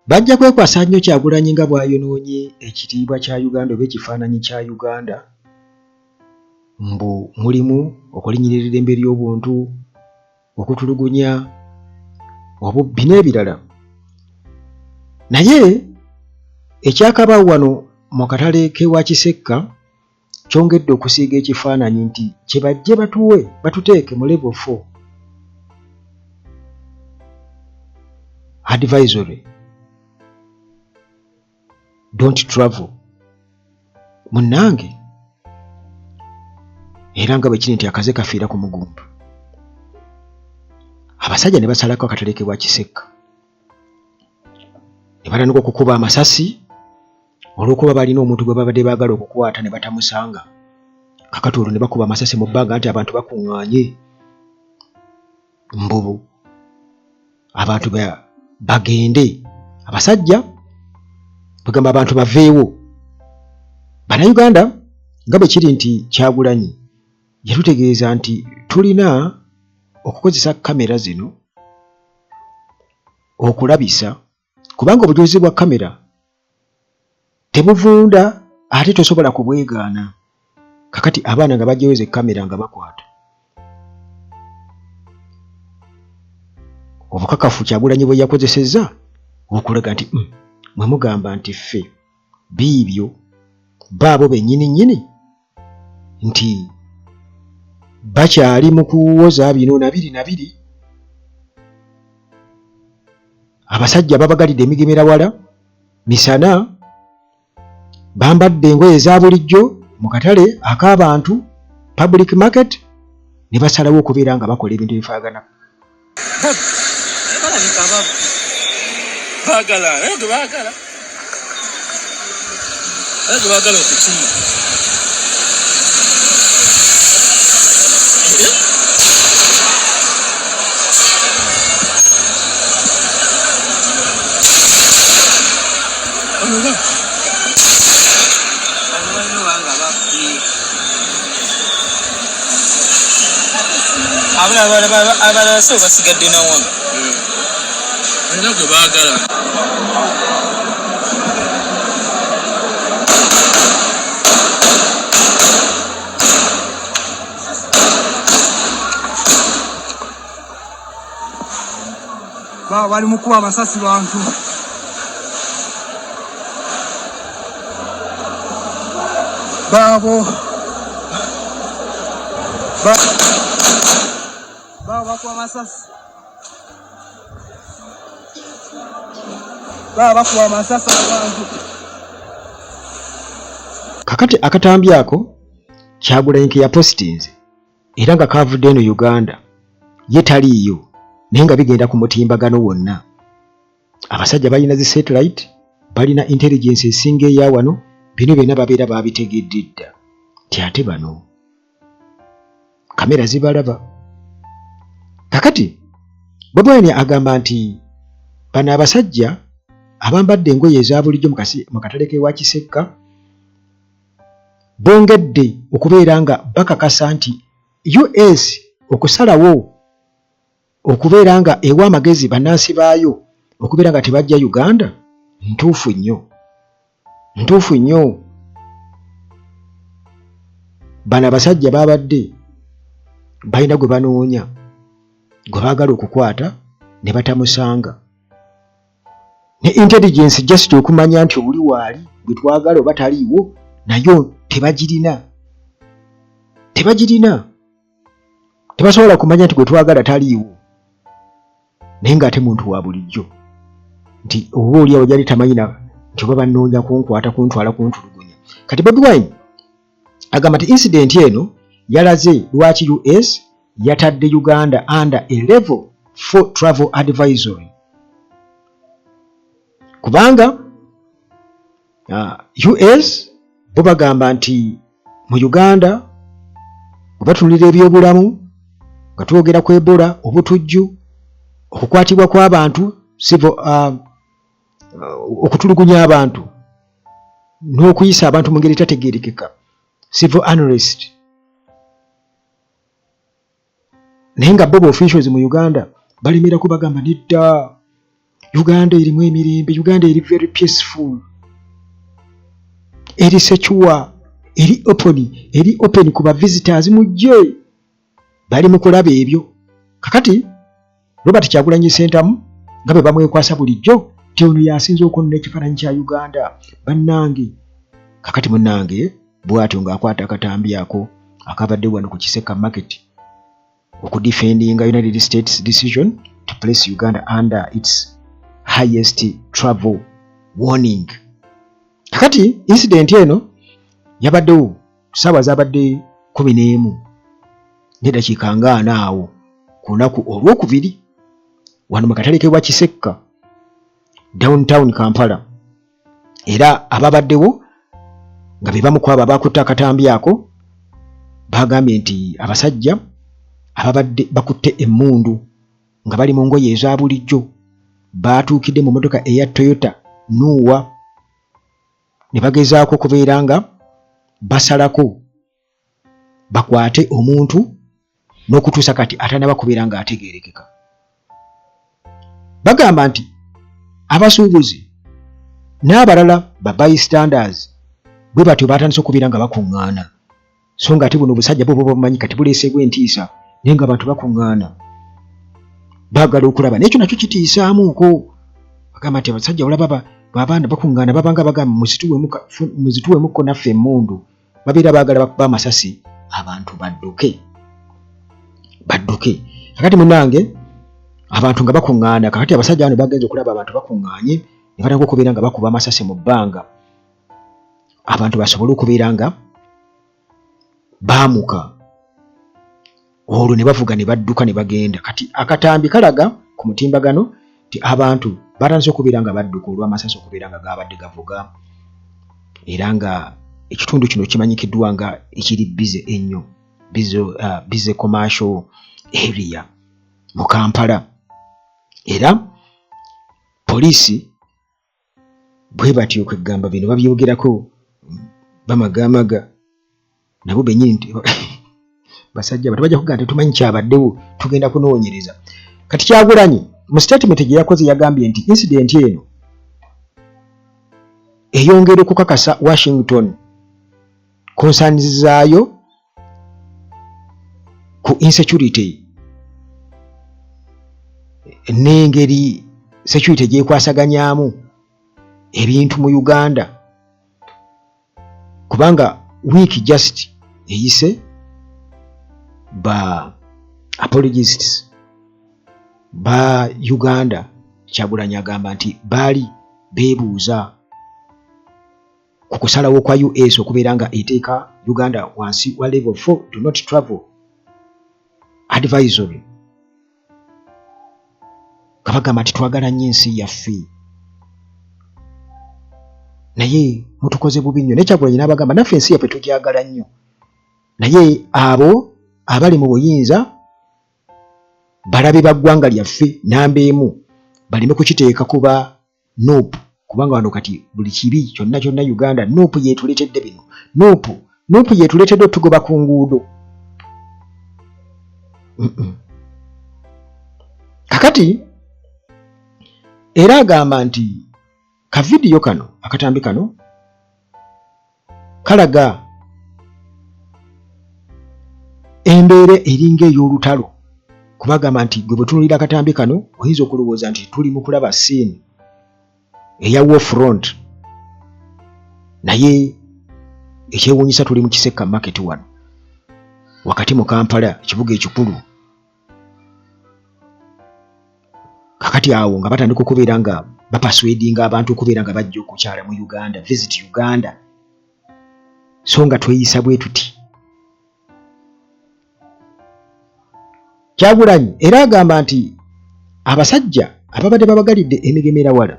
bajja kwekwasa nnyo Kyagulanyi nga bw'ayonoonye ekitiibwa kya Uganda oba ekifaananyi kya Uganda mbu mulimu okulinnyirira eddembe ly'obuntu, okutulugunya, obubbi n'ebirala. Naye ekyakabaawo wano mu katale k'ewa Kisekka kyongedde okusiiga ekifaananyi nti kye bajje batuteeke mu level 4 advisory, don't travel. Munnange era nga bwe kiri nti akaze kafiira ku mugumba. Abasajja ne basalako akatale k'ewa Kisekka ne batandika okukuba amasasi olw'okuba balina omuntu gwe babadde baagala okukwata ne batamusanga. Kakati olwo ne bakuba amasasi mu bbanga nti abantu bakuŋŋaanye, mbubu abantu bagende. Abasajja bagamba abantu baveewo. Bannayuganda nga bwe kiri nti Kyagulanyi yatutegeeza nti tulina okukozesa kamera zino okulabisa, kubanga obujulizi bwa kamera tebuvunda ate tosobola kubwegaana. Kakati abaana nga bajjeweza kamera nga bakwata. Obukakafu Kyagulanyi bwe yakozesezza okulaga nti mwe mugamba nti ffe biibyo baabo bennyini nti bakyali mu kuwoza bino na biri. Abasajja babagalidde emigemerawala misana, bambadde engoye eza bulijjo mu katale ak'abantu public market, ne basalawo okubeera nga bakola ebintu ebifaagana. Abala so basigadde na wano. Nako baagala. Bali mu kuba amasasi bantu. Babo bakuwa amasasi. Bakuwa amasasi abantu. Kakati akatambi ako Kyagulanyi ke yapositinze era nga kavudde eno Uganda ye taliiyo naye nga bigenda ku mutimbagano wonna. Abasajja balina zi satellite, balina intelligence esinga eya wano, bino byonna babeera babitegedde dda nti ate bano kamera zibalaba. Kakati Bobi Wine agamba nti bano abasajja abambadde engoye eza bulijjo mu katale k'ewa Kisekka bongedde okubeera nga bakakasa nti US okusalawo okubeera nga ewa amagezi bannansi baayo okubeera nga tebajja Uganda ntuufu nnyo. Bano abasajja babadde balina gwe banoonya, gwe baagala okukwata ne batamusanga. Ne intelligence just okumanya nti oli waali gwe twagala oba taliiwo nayo tebagirina. Tebasobola kumanya nti gwe twagala taliiwo naye ng'ate muntu wa bulijjo nti oba oliawo gyali tamanyi nti oba bannoonya kunkwata kuntwala kuntulugunya. Kati Bobi Wine agamba nti incident eno yalaze lwaki US yatadde Uganda under a level 4 travel advisory, kubanga US bo bagamba nti mu Uganda batunulira ebyobulamu nga twogera ku Ebola, obutujju, okukwatibwa kw'abantu, okutulugunya abantu n'okuyisa abantu mu ngeri etategeerekeka, civil unrest. Naye nga bobo officials mu Uganda balimira kubagamba nedda Uganda erimu emirembe, Uganda eri very peaceful, eri secure, eri open ku ba visitors mujje bali mu kulaba ebyo. Kakati Robert Kyagulanyi Ssentamu nga bwe bamwekwasa bulijjo ti ono yasinza okwonna ekifaananyi kya Uganda bannange. Kakati munnange bw'atyo ng'akwata akatambi ako akabadde wano ku Kiseka Market okudefendinga United States decision to place Uganda under its highest travel warning. Kakati incident eno yabaddewo ssaawa zabadde 11 n'eddakiika 40 awo ku lunaku olwokubiri wano mu katale k'ewa Kiseka downtown Kampala, era ababaddewo nga be bamu ku abo abakutte akatambi ako bagambye nti abasajja ababadde bakutte emmundu nga bali mu ngoye eza bulijjo baatuukidde mu motoka eya Toyota Nuwa ne bagezaako kubeera nga basalako bakwate omuntu n'okutuusa kati atanaba kubeera nga ategeerekeka. Bagamba nti abasuubuzi n'abalala ba bystanders bwe batyo batandise okubeera nga bakuŋŋaana, so nga ate buno obusajja bwo bumanyi kati buleesebwa entiisa naye nga abantu bakuŋŋaana baagala okulaba n'ekyo nakyo kitiisaamuuko. Bagamba nti abasajja olaba bw'abaana bakuŋŋaana babanga bagamba muzituwemukko naffe emmundu, babeera baagala bakuba amasasi abantu badduke. Kakati munnange abantu nga bakuŋŋaana, kakati abasajja bano bagenze okulaba abantu bakuŋŋaanye ne batandika okubeera nga bakuba amasasi mu bbanga abantu basobole okubeera nga baamuka, olwo ne bavuga ne badduka ne bagenda. Kati akatambi kalaga ku mutimbagano nti abantu batandise okubeera nga badduka olw'amasasi okubeera nga gaabadde gavuga, era nga ekitundu kino kimanyikiddwa nga ekiri bize ennyo, bize commercial area mu Kampala. Era poliisi bwe batyo kwegamba bino babyogerako bamagamaga nabo bennyini nti basajja bato bajja kugamba tetumanyi kyabaddewo tugenda kunoonyereza. Kati Kyagulanyi mu statement gye yakoze yagambye nti incident eno eyongera okukakasa Washington concerns zaayo ku insecurity n'engeri security gyekwasaganyaamu ebintu mu Uganda, kubanga week just eyise ba apologists ba Uganda Kyagulanyi agamba nti baali beebuuza ku kusalawo kwa US okubeera nga eteeka Uganda wansi wa level 4 do not travel advisory. Kabagamba nti twagala nnyo ensi yaffe naye mutukoze bubi nnyo. Ne Kyagulanyi n'abagamba naffe ensi yaffe tugyagala nnyo naye abo abali mu buyinza balabe ba ggwanga lyaffe namba emu baleme kukiteeka kuba nope, kubanga wano kati buli kibi kyonna Uganda nope yeetuleetedde bino, nope yeetuleetedde otugoba ku nguudo. Kakati era agamba nti kavidiyo kano akatambi kano kalaga embeera eringa ey'olutalo, kubagamba nti gwe bwe tunulira akatambi kano oyinza okulowooza nti tuli mu kulaba scene eya war front, naye ekyewuunyisa tuli mu Kiseka Market wano wakati mu Kampala ekibuga ekikulu. Kakati awo nga batandika okubeera nga bapaswedinga abantu okubeera nga bajja okukyala mu Uganda, visit Uganda, so nga tweyisa bwe tuti. Kyagulanyi era agamba nti abasajja ababadde babagalidde emigemera wala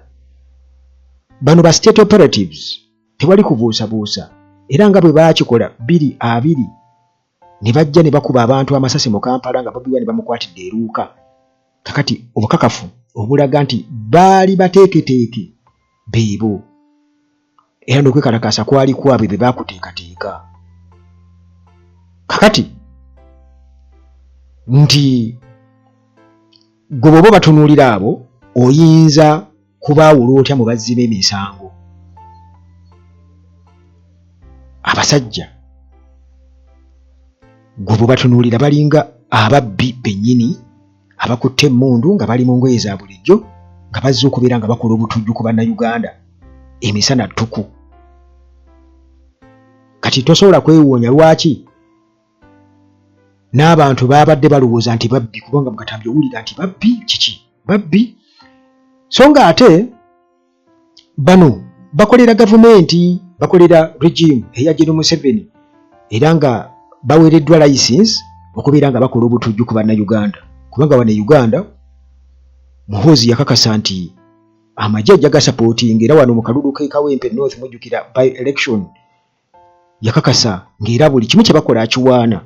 bano ba state operatives tewali kubuusabuusa, era nga bwe baakikola 2 ne bajja ne bakuba abantu amasasi mu Kampala nga Bobi Wine bamukwatidde eruuka. Kakati obukakafu obulaga nti baali bateeketeeke beebo, era n'okwekalakaasa kwali kwabwe be baakuteekateeka. Kakati nti gwe bw'oba batunuulira abo oyinza kubaawula otya mu bazzi b'emisango. Abasajja gwe bwe batunuulira balinga ababbi bennyini abakutte emmundu nga bali mu ngoye za bulijjo nga bazze okubeera nga bakola obutujju ku bannayuganda emisana ttuku. Kati tosobola kwewuunya lwaki n'abantu babadde balowooza nti babbi, kubanga mu Katambi owulira nti babbi kiki? Babbi. So nga ate bano bakolera gavumenti, bakolera regime eya General Museveni era nga baweereddwa license okubeera nga bakola obutujju ku bannayuganda. Kubanga wano e Uganda Muhoozi yakakasa nti amagye ajja gasapootinga, era wano mu kalulu k'e Kawempe North mujjukira by election yakakasa ng'era buli kimu kye bakola akiwaana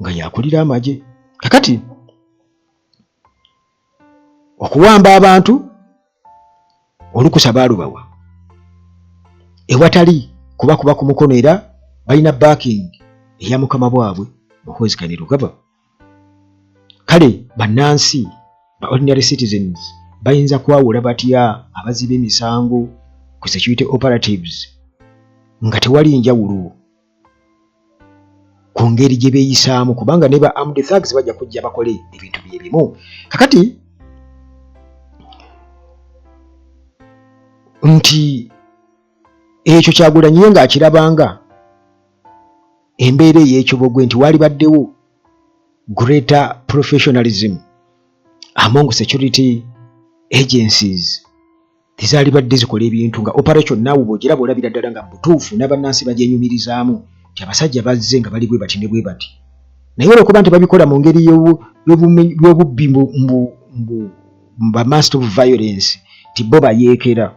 nga yakulira amagye. Kakati okuwamba abantu olukusa baalubawa ewatali kubakuba ku mukono, era balina backing eya mukama bwabwe Muhoozi Kainerugaba. Kale bannansi ba ordinary citizens bayinza kwawula batya abazzi b'emisango ku security operatives nga tewali njawulo ku ngeri gye beeyisaamu, kubanga ne ba armed thugs bajja kujja bakole ebintu bye bimu. Kakati nti ekyo Kyagulanyi ye ng'akirabanga embeera ey'Ekibogwe nti wali baddewo greater professionalism among security agencies tezaali badde zikola ebintu nga operation naawe bw'ogiraba olabira ddala nga butuufu n'abannansi bagyenyumirizaamu nti abasajja bazze nga bali bwe bati ne bwe bati, naye olwokuba nti babikola mu ngeri y'obubbi mu master of violence nti bo bayeekera.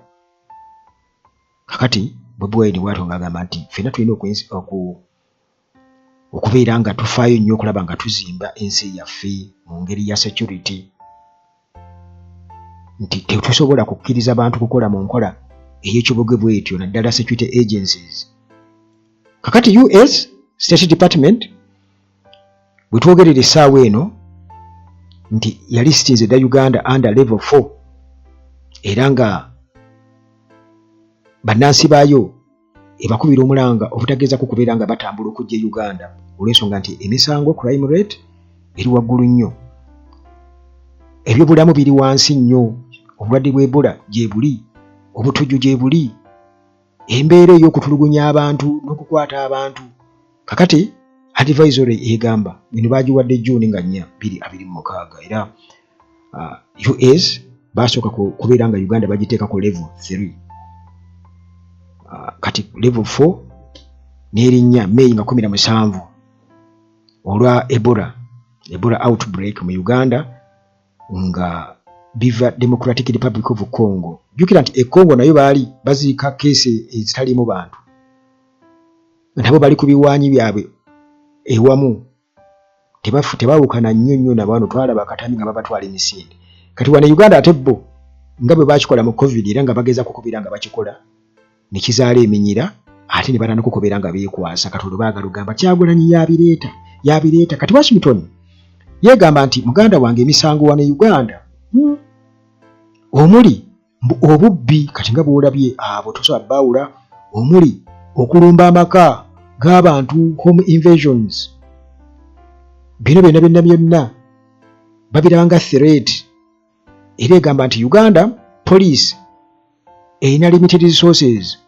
Kakati Bobi Wine bw'atyo ng'agamba nti ffenna tulina okubeera nga tufaayo nnyo okulaba nga tuzimba ensi yaffe mu ngeri ya security, nti tetusobola kukkiriza bantu kukola mu nkola ey'ekibogwe bw'etyo, naddala security agencies. Kakati US State Department bwe twogerera essaawa eno nti yalistinze dda Uganda under level 4 era nga bannansi baayo ebakubira omulanga obutageeza ku kubeera nga batambula okujja e Uganda olw'ensonga nti emisango crime rate eri waggulu nnyo, ebyobulamu biri wansi nnyo, obulwadde bw'Ebola gye buli, obutujju gye buli, embeera ey'okutulugunya abantu n'okukwata abantu. Kakati advisory egamba bino baagiwadde June nga 4, 2026 era US baasooka kubeera nga Uganda bagiteeka ku level 3. Kati level 4 n'erinnya May nga 17 olwa Ebola outbreak mu Uganda nga biva Democratic Republic of Congo. Jukira nti e Congo nayo baali baziika keesi ezitalimu bantu, nabo bali ku biwaanyi byabwe ewamu, tebaawukana nnyo na bano twalaba Katambi nga babatwala emisinde. Kati wano Uganda ate bo nga bwe bakikola mu COVID era nga bageza kukubira nga bakikola ne kizaala eminyira ate ne bana n'okukubira nga beekwasa. Katonda baagala ogamba Kyagulanyi yabireeta. Kati Washington yeegamba nti muganda wange emisango wano Uganda omuli obubbi, kati nga bw'olabye abo tosobola baawula, omuli okulumba amaka g'abantu, home invasions, bino byonna babiraba nga threat. Era egamba nti Uganda police erina limited resources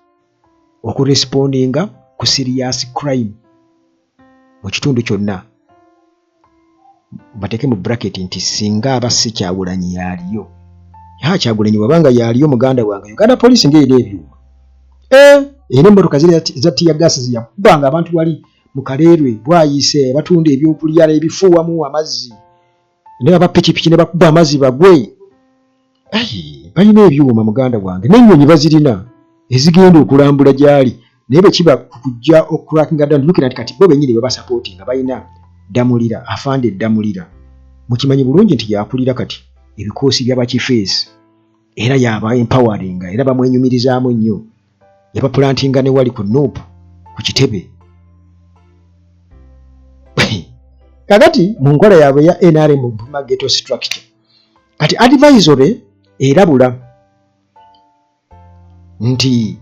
okurespondinga ku serious crime mu kitundu kyonna. Bateeke mu bracket nti singa abasse Kyagulanyi yaliyo. Kyagulanyi wabanga yaliyo muganda wange, Uganda police ng'erina ebyuma. Era emmotoka za tear gas ziyakubanga abantu wali mu Kaleerwe bwayise batunda ebyokulya ebifuuwamu amazzi, ne bapikipiki ne bakuba amazzi bagwe. Balina ebyuma muganda wange, n'ennyonyi bazirina ezigenda okulambula gyali, naye bwe kiba kujja okurakinga down. Lukira nti kati bo bennyini bwe basapootinga balina Damulira, afande Damulira. Mukimanyi bulungi nti yakulira kati ebikoosi by'abakifeesi era yaba empoweringa era bamwenyumirizaamu nnyo. Yabapulantinga ne wali ku Nuupu ku kitebe. Kakati mu nkola yaabwe ya NRM Mpuma Ghetto Structure kati advisory erabula nti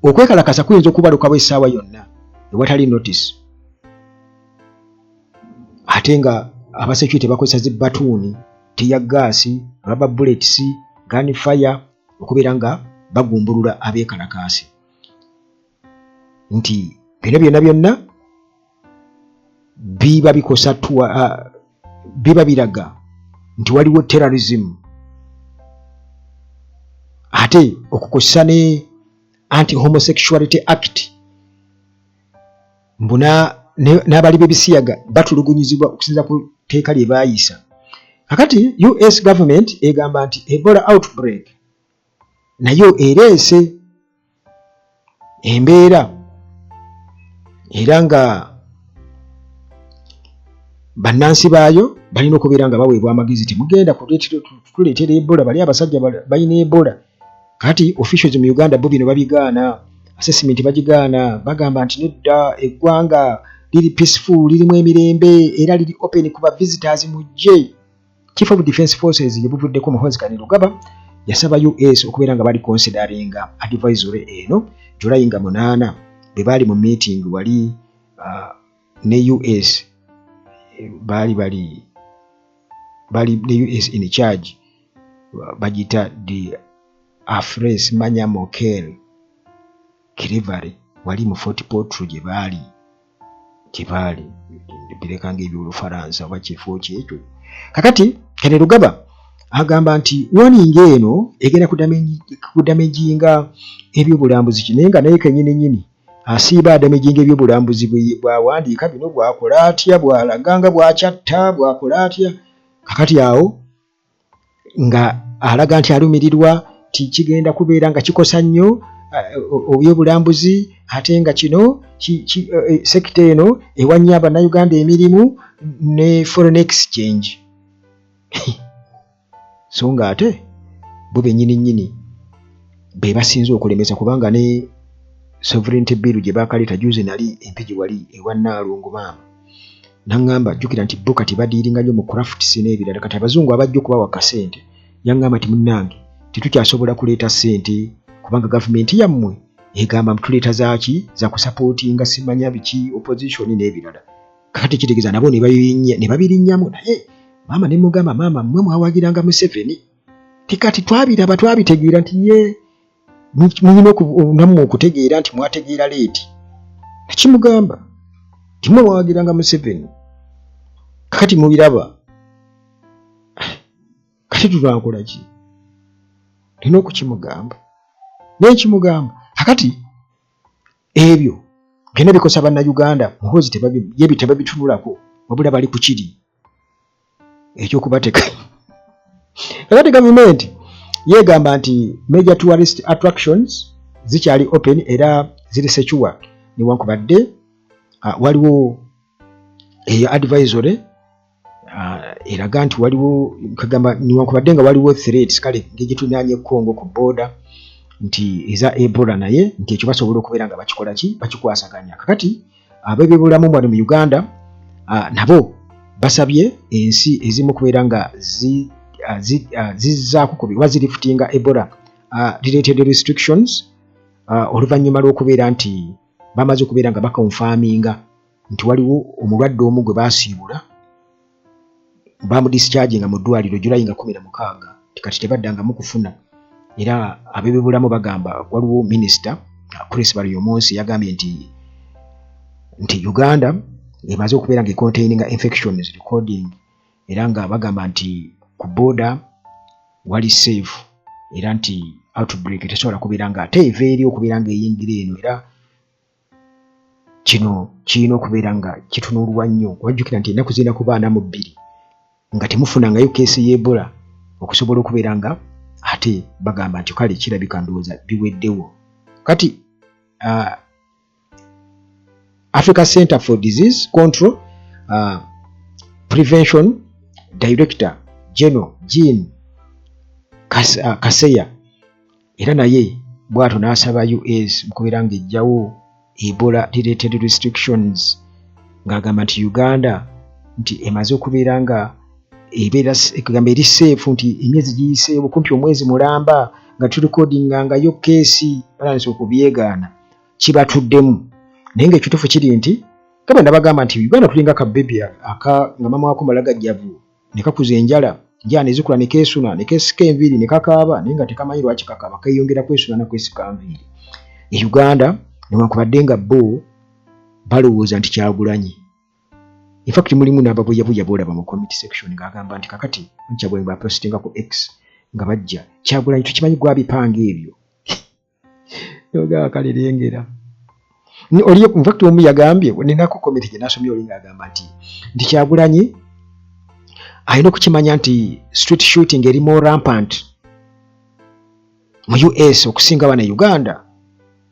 okwekalakasa kuyinza okubalukawo essaawa yonna ewatali notice ate nga abasecurity bakozesa zibatuuni tiya gaasi rubber bullets gunfire okubeera nga bagumbulula abeekalakaasi nti bino byonna biba bikosa biba biraga nti waliwo terrorism ate okukosa ne anti-homosexuality act mbuna n'abali b'ebisiyaga batulugunyizibwa okusinza ku tteeka lye baayisa. Kakati US government egamba nti Ebola outbreak nayo ereese embeera era nga bannansi baayo balina okubeera nga baweebwa amagezi temugenda kutuleetera Ebola bali abasajja balina Ebola. Kati officials mu Uganda bo bino babigaana, assessment bagigaana, bagamba nti nedda eggwanga liri peaceful, lirimu emirembe era liri open ku ba visitors mujje. Chief of Defence Forces yebuvuddeko Muhoozi Kainerugaba yasaba US okubeera nga bali considering advisory eno July nga 8 bwe bali mu meeting wali ne US bali ne US in charge bagita the Afres Manya Mokel Kirivari wali mu Fort Portal gye baali birekanga eby'Olufalansa oba kifo kyekyo. Kakati Kainerugaba agamba nti warning eno egenda kudamaginga ebyobulambuzi kinenga naye kennyini asiiba adamaginga ebyobulambuzi bwawandiika bino bwakola atya bwalaganga bwakyatta bwakola atya. Kakati awo nga alaga nti alumirirwa ti kigenda kubeera nga kikosa nnyo ebyobulambuzi ate nga kino sekita eno ewanya Abannayuganda emirimu ne foreign exchange. So nga ate bo bennyini be basinze okulemesa kubanga ne sovereignty bill gye baakaleeta juzi nali empigi wali ewa Nnaalungu maama naŋŋamba jjukira nti bo kati badiiringa nnyo mu crafts n'ebirala kati abazungu abajja okubawa kasente yaŋŋamba nti munnange tetukyasobola kuleeta ssente kubanga gavumenti yammwe egamba mutuleeta zaaki za kusapootinga simanya biki opposition n'ebirala. Kakati kitegeeza nabo ne babirinnyamu naye maama ne mugamba maama mmwe mwawagiranga Museveni tikati twabiraba twabitegeera nti ye mulina nammwe okutegeera nti mwategeera leeti nekimugamba nti mmwe mwawagiranga Museveni kakati mubiraba kati tutwankola ki nina okukimugamba nekimugamba kakati ebyo byonna bikosa Bannayuganda Muhoozi tebabitunulako wabula bali ku kiri ekyokubateka. Kakati gavumenti yegamba nti major tourist attractions zikyali open era ziri secured newankubadde waliwo advisory eraga nti waliwo kagamba newankubadde nga waliwo threats kale ng'egitunaanye Congo ku border nti eza Ebola naye nti ekyo basobola okubeera nga bakikola ki bakikwasaganya. Kakati ab'ebyobulamu bano mu Uganda nabo basabye ensi ezimu kubeera nga zizzaako kuba zirifutinga Ebola related restrictions oluvannyuma lw'okubeera nti bamaze okubeera nga bakonfaminga nti waliwo omulwadde omu gwe baasiibula bamudischarginga mu ddwaliro July nga 16 tikati tebaddangamu kufuna era ab'ebyobulamu bagamba waliwo minisita Chris Baryomonsi yagambye nti Uganda emaze okubeera nga containing infections recording era nga bagamba nti ku border wali safe era nti outbreak tesobola kubeera nga ate eva eri okubeera nga eyingira eno era kino kirina okubeera nga kitunuulwa nnyo wajjukira nti ennaku zirina kuba 42 nga temufunangayo keesi y'Ebola okusobola okubeera nga ate bagamba nti kale kirabika ndowooza biweddewo. Kati Africa Center for Disease Control Prevention Director General Jean Kaseya era naye bw'ato n'asaba US mukubeera nga ejjawo Ebola related restrictions ng'agamba nti Uganda nti emaze okubeera nga ebeera ekugamba eri safe nti emyezi giyiseewo kumpi omwezi mulamba nga tulikodingangayo keesi balanise okubyegaana kibatuddemu naye ngaekituufu kiri nti kaba nabagamba nti Uganda tulinga akabebi nga mama wako malagajjavu ne kakuza enjala njana ezikula ne keesuna ne keesika enviiri ne kakaaba naye nga tekamanyi lwaki kakaaba keeyongera kwesuna na kwesika nviiri Uganda newankubadde nga bo balowooza nti Kyagulanyi in fact mulimu n'ababuyabuya boolaba mu comment section ng'agamba nti kakati Kyagulanyi baapostinga ku X nga bajja Kyagulanyi tukimanyi gwabipanga ebyo yoga kalirengera oliyo in fact omu yagambye ninako comment gye nasomye oli ng'agamba nti Kyagulanyi alina okukimanya nti street shooting eri more rampant mu US okusinga wano Uganda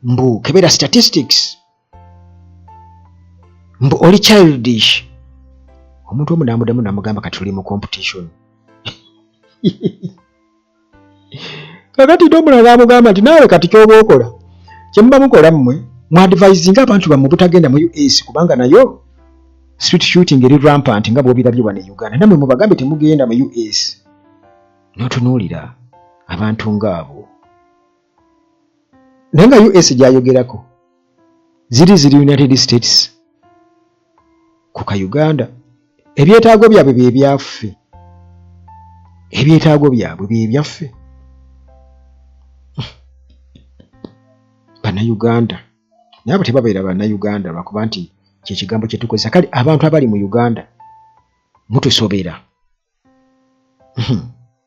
mbu kebera statistics mbu oli childish omuntu omu namudamu namugamba kati tuli mu competition kakati omulala amugamba nti naawe kati kyoba okola kyemuba mukola mmwe mu advisinga abantu bammwe butagenda mu US kubanga nayo street shooting eri rampant nga bw'obirabye wano e Uganda nammwe mubagambe temugenda mu US n'otunuulira abantu ng'abo naye nga US gyayogerako ziri United States ku ka Uganda ebyetaago byabwe bye byaffe ebyetaago byabwe bye byaffe Bannayuganda naye abo tebabeera Bannayuganda lwakuba nti kyekigambo kye tukozesa kale abantu abali mu Uganda mutusobera